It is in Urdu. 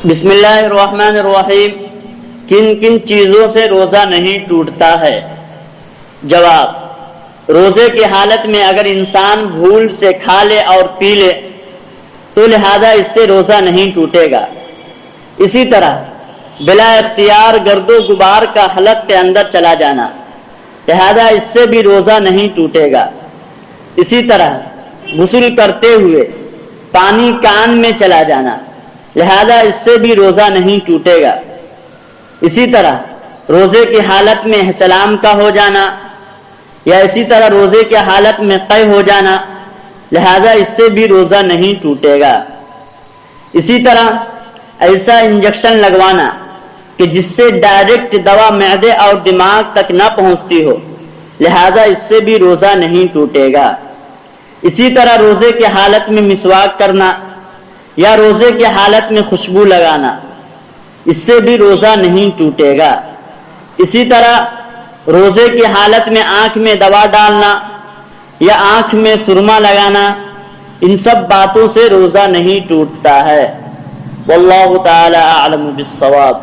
بسم اللہ الرحمن الرحیم۔ کن کن چیزوں سے روزہ نہیں ٹوٹتا ہے؟ جواب، روزے کی حالت میں اگر انسان بھول سے کھا لے اور پی لے تو لہذا اس سے روزہ نہیں ٹوٹے گا۔ اسی طرح بلا اختیار گرد و غبار کا حلق کے اندر چلا جانا، لہذا اس سے بھی روزہ نہیں ٹوٹے گا۔ اسی طرح غسل کرتے ہوئے پانی کان میں چلا جانا، لہذا اس سے بھی روزہ نہیں ٹوٹے گا۔ اسی طرح روزے کی حالت میں احتلام کا ہو جانا یا اسی طرح روزے کی حالت میں قے ہو جانا، لہذا اس سے بھی روزہ نہیں ٹوٹے گا۔ اسی طرح ایسا انجیکشن لگوانا کہ جس سے ڈائریکٹ دوا معدے اور دماغ تک نہ پہنچتی ہو، لہذا اس سے بھی روزہ نہیں ٹوٹے گا۔ اسی طرح روزے کی حالت میں مسواک کرنا یا روزے کی حالت میں خوشبو لگانا، اس سے بھی روزہ نہیں ٹوٹے گا۔ اسی طرح روزے کی حالت میں آنکھ میں دوا ڈالنا یا آنکھ میں سرما لگانا، ان سب باتوں سے روزہ نہیں ٹوٹتا ہے۔ واللہ تعالی اعلم بالصواب۔